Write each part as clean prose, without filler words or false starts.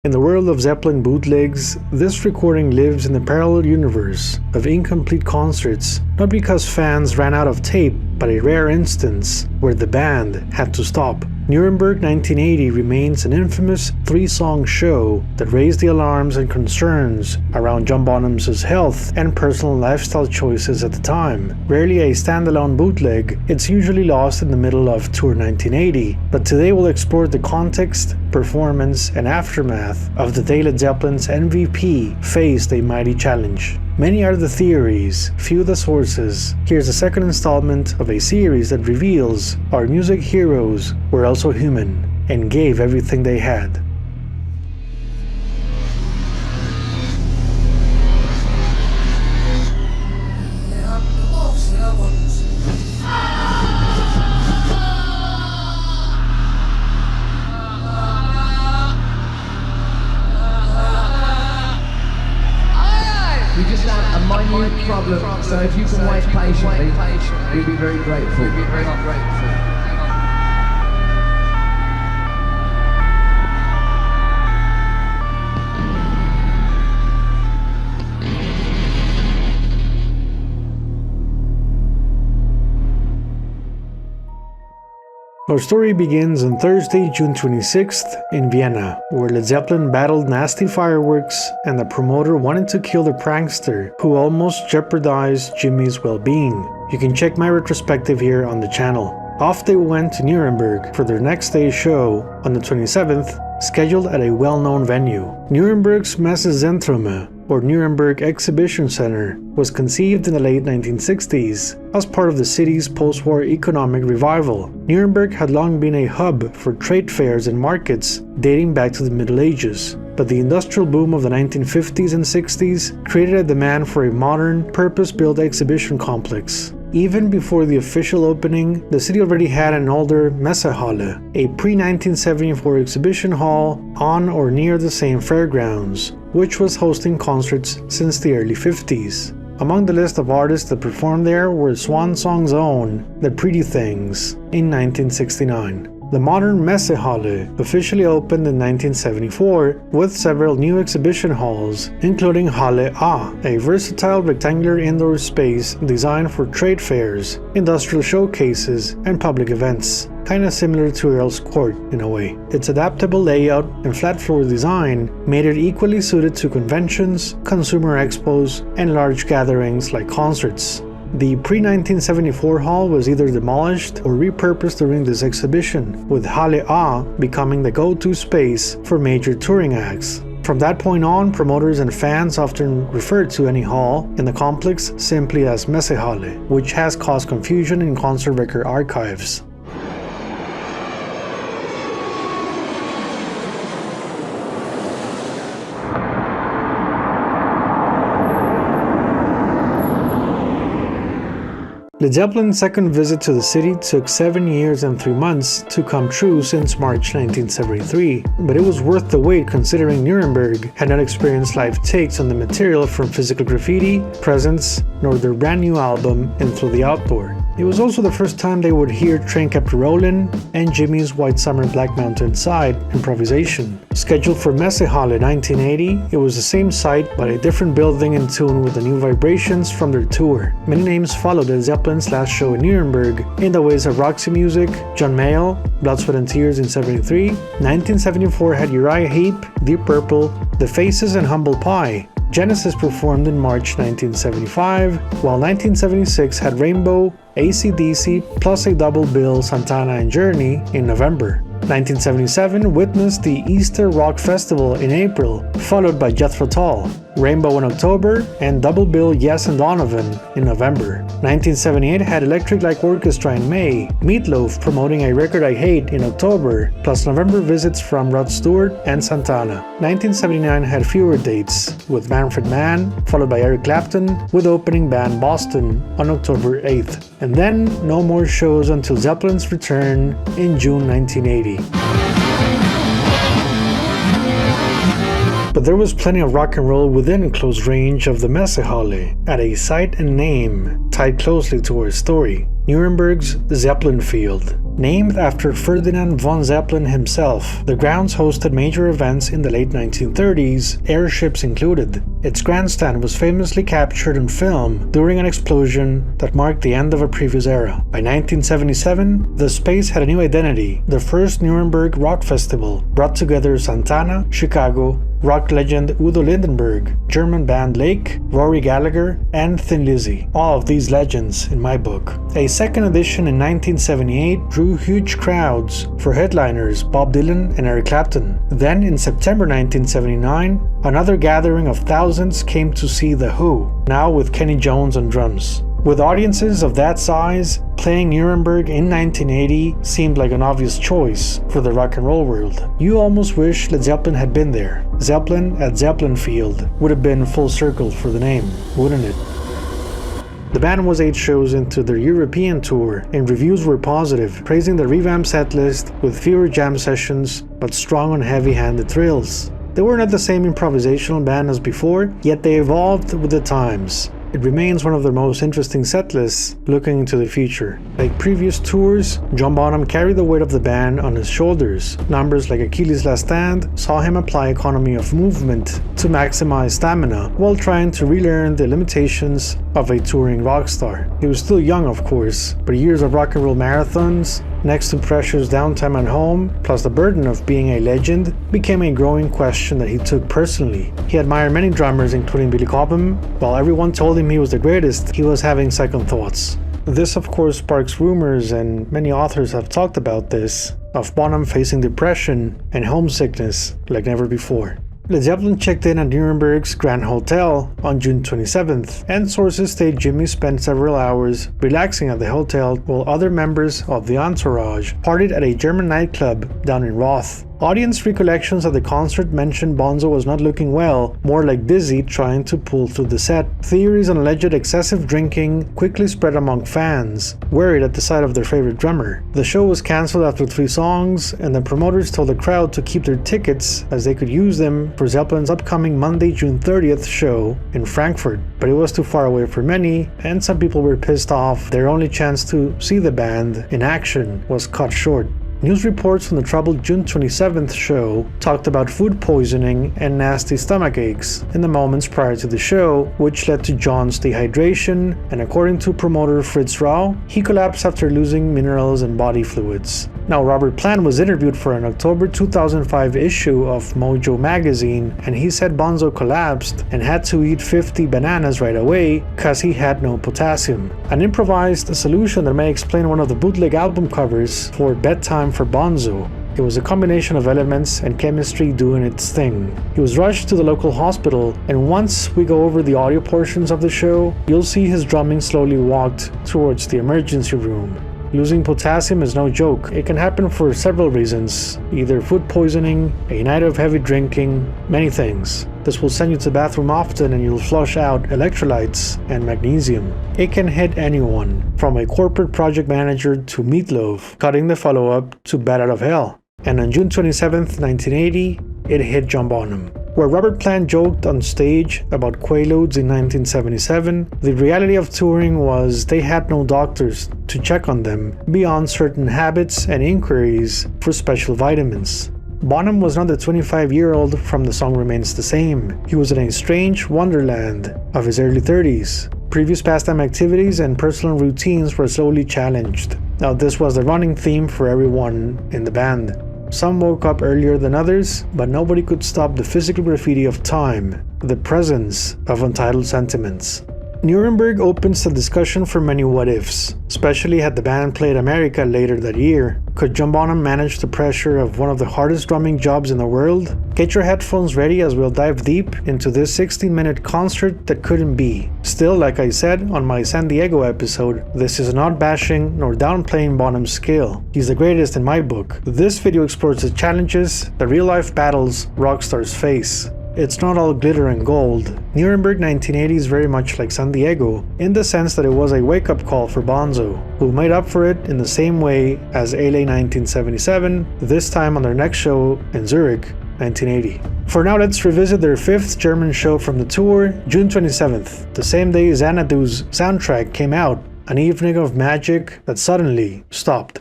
In the world of Zeppelin bootlegs, this recording lives in the parallel universe of incomplete concerts, not because fans ran out of tape, but a rare instance where the band had to stop. Nuremberg 1980 remains an infamous 3-song show that raised the alarms and concerns around John Bonham's health and personal lifestyle choices at the time. Rarely a standalone bootleg, it's usually lost in the middle of Tour 1980, but today we'll explore the context, performance, and aftermath of the day Led Zeppelin's MVP faced a mighty challenge. Many are the theories, few the sources. Here's the second installment of a series that reveals our music heroes were also human and gave everything they had. We just have a minute problem, so if you can wait patiently, we'd be very grateful. Our story begins on Thursday, June 26th in Vienna, where Led Zeppelin battled nasty fireworks and the promoter wanted to kill the prankster who almost jeopardized Jimmy's well-being. You can check my retrospective here on the channel. Off they went to Nuremberg for their next day's show on the 27th, scheduled at a well-known venue. Nuremberg's Messezentrum, or Nuremberg Exhibition Center, was conceived in the late 1960s as part of the city's post-war economic revival. Nuremberg had long been a hub for trade fairs and markets dating back to the Middle Ages, but the industrial boom of the 1950s and 60s created a demand for a modern, purpose-built exhibition complex. Even before the official opening, the city already had an older Messehalle, a pre-1974 exhibition hall on or near the same fairgrounds, which was hosting concerts since the early 50s. Among the list of artists that performed there were Swan Song's own The Pretty Things in 1969. The modern Messehalle officially opened in 1974 with several new exhibition halls, including Halle A, a versatile rectangular indoor space designed for trade fairs, industrial showcases, and public events. Kinda similar to Earl's Court in a way. Its adaptable layout and flat floor design made it equally suited to conventions, consumer expos, and large gatherings like concerts. The pre-1974 hall was either demolished or repurposed during this exhibition, with Halle A becoming the go-to space for major touring acts. From that point on, promoters and fans often referred to any hall in the complex simply as Messehalle, which has caused confusion in concert record archives. Led Zeppelin's second visit to the city took 7 years and 3 months to come true since March 1973, but it was worth the wait considering Nuremberg had not experienced live takes on the material from Physical Graffiti, Presence, nor their brand new album Into the Outdoor. It was also the first time they would hear Train Kept Rollin' and Jimmy's White Summer Black Mountain Side improvisation. Scheduled for Messehalle 1980, it was the same site but a different building in tune with the new vibrations from their tour. Many names followed Led Zeppelin's last show in Nuremberg in the ways of Roxy Music, John Mayall, Blood, Sweat and Tears in 73, 1974 had Uriah Heep, Deep Purple, The Faces and Humble Pie. Genesis performed in March 1975, while 1976 had Rainbow, AC/DC, plus a double bill Santana and Journey in November. 1977 witnessed the Easter Rock Festival in April, followed by Jethro Tull, Rainbow in October, and double bill Yes and Donovan in November. 1978 had Electric Light Orchestra in May, Meatloaf promoting A Record I Hate in October, plus November visits from Rod Stewart and Santana. 1979 had fewer dates, with Manfred Mann, followed by Eric Clapton, with opening band Boston on October 8th. And then no more shows until Zeppelin's return in June 1980. But there was plenty of rock and roll within close range of the Messehalle, at a site and name tied closely to our story. Nuremberg's Zeppelin Field. Named after Ferdinand von Zeppelin himself, the grounds hosted major events in the late 1930s, airships included. Its grandstand was famously captured on film during an explosion that marked the end of a previous era. By 1977, the space had a new identity. The first Nuremberg Rock Festival brought together Santana, Chicago, rock legend Udo Lindenberg, German band Lake, Rory Gallagher, and Thin Lizzy. All of these legends in my book. A second edition in 1978 drew huge crowds for headliners Bob Dylan and Eric Clapton. Then in September 1979, another gathering of thousands came to see The Who, now with Kenny Jones on drums. With audiences of that size, playing Nuremberg in 1980 seemed like an obvious choice for the rock and roll world. You almost wish Led Zeppelin had been there. Zeppelin at Zeppelin Field would have been full circle for the name, wouldn't it? The band was 8 shows into their European tour, and reviews were positive, praising the revamped setlist with fewer jam sessions but strong on heavy-handed thrills. They were not the same improvisational band as before, yet they evolved with the times. It remains one of their most interesting setlists looking into the future. Like previous tours, John Bonham carried the weight of the band on his shoulders. Numbers like Achilles' Last Stand saw him apply economy of movement to maximize stamina while trying to relearn the limitations of a touring rock star. He was still young, of course, but years of rock and roll marathons, next to Pressure's downtime at home, plus the burden of being a legend, became a growing question that he took personally. He admired many drummers, including Billy Cobham. While everyone told him he was the greatest, he was having second thoughts. This of course sparks rumors, and many authors have talked about this, of Bonham facing depression and homesickness like never before. Led Zeppelin checked in at Nuremberg's Grand Hotel on June 27th, and sources state Jimmy spent several hours relaxing at the hotel while other members of the entourage partied at a German nightclub down in Roth. Audience recollections of the concert mentioned Bonzo was not looking well, more like dizzy trying to pull through the set. Theories on alleged excessive drinking quickly spread among fans, worried at the sight of their favorite drummer. The show was cancelled after 3 songs, and the promoters told the crowd to keep their tickets as they could use them for Zeppelin's upcoming Monday, June 30th show in Frankfurt. But it was too far away for many, and some people were pissed off. Their only chance to see the band in action was cut short. News reports from the troubled June 27th show talked about food poisoning and nasty stomach aches in the moments prior to the show, which led to John's dehydration, and according to promoter Fritz Rau, he collapsed after losing minerals and body fluids. Now, Robert Plant was interviewed for an October 2005 issue of Mojo magazine, and he said Bonzo collapsed and had to eat 50 bananas right away cause he had no potassium. An improvised solution that may explain one of the bootleg album covers for Bedtime for Bonzo. It was a combination of elements and chemistry doing its thing. He was rushed to the local hospital, and once we go over the audio portions of the show, you'll see his drumming slowly walked towards the emergency room. Losing potassium is no joke. It can happen for several reasons, either food poisoning, a night of heavy drinking, many things. This will send you to the bathroom often and you'll flush out electrolytes and magnesium. It can hit anyone, from a corporate project manager to Meatloaf, cutting the follow-up to Bat Out of Hell. And on June 27th, 1980, it hit John Bonham. Where Robert Plant joked on stage about Quaaludes in 1977, the reality of touring was they had no doctors to check on them beyond certain habits and inquiries for special vitamins. Bonham was not the 25-year-old from The Song Remains the Same. He was in a strange wonderland of his early 30s. Previous pastime activities and personal routines were slowly challenged. Now, this was the running theme for everyone in the band. Some woke up earlier than others, but nobody could stop the physical graffiti of time, the presence of untitled sentiments. Nuremberg opens the discussion for many what-ifs, especially had the band played America later that year. Could John Bonham manage the pressure of one of the hardest drumming jobs in the world? Get your headphones ready as we'll dive deep into this 60-minute concert that couldn't be. Still, like I said on my San Diego episode, this is not bashing nor downplaying Bonham's skill. He's the greatest in my book. This video explores the challenges, the real-life battles rock stars face. It's not all glitter and gold. Nuremberg 1980 is very much like San Diego, in the sense that it was a wake-up call for Bonzo, who made up for it in the same way as LA 1977, this time on their next show in Zurich, 1980. For now, let's revisit their 5th German show from the tour, June 27th, the same day Xanadu's soundtrack came out. an evening of magic that suddenly stopped.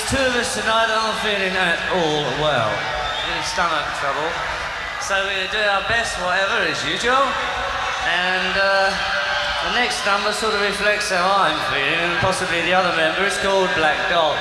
Two of us tonight aren't feeling at all well. Really stomach trouble. So we're going to do our best, whatever, as usual. And the next number sort of reflects how I'm feeling, and possibly the other member. It's called Black Dog.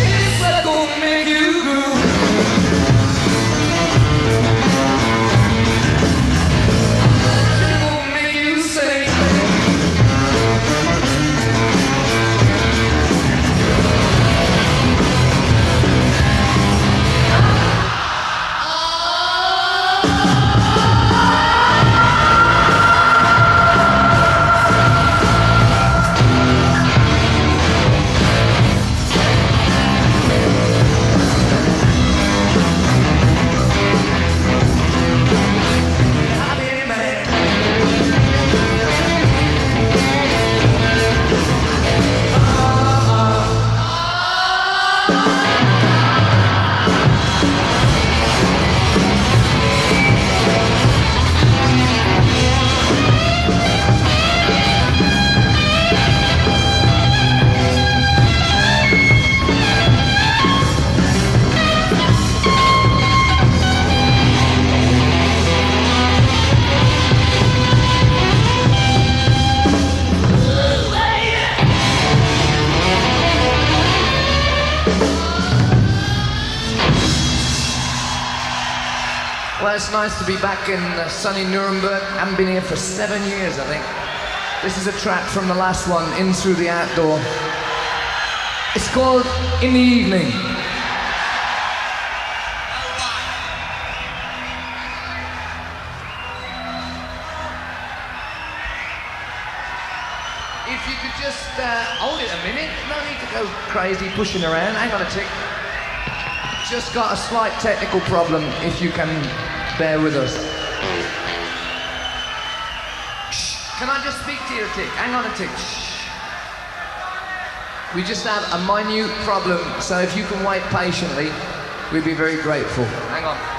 It's gonna make you groove. Well, it's nice to be back in sunny Nuremberg. I haven't been here for 7 years, I think. This is a track from the last one, In Through the Outdoor. It's called In the Evening. If you could just hold it a minute, no need to go crazy pushing around. Hang on a tick. Just got a slight technical problem, if you can bear with us. Shh. Can I just speak to you a tick? Hang on a tick. Shh. We just have a minute problem, so if you can wait patiently, we'd be very grateful. Hang on.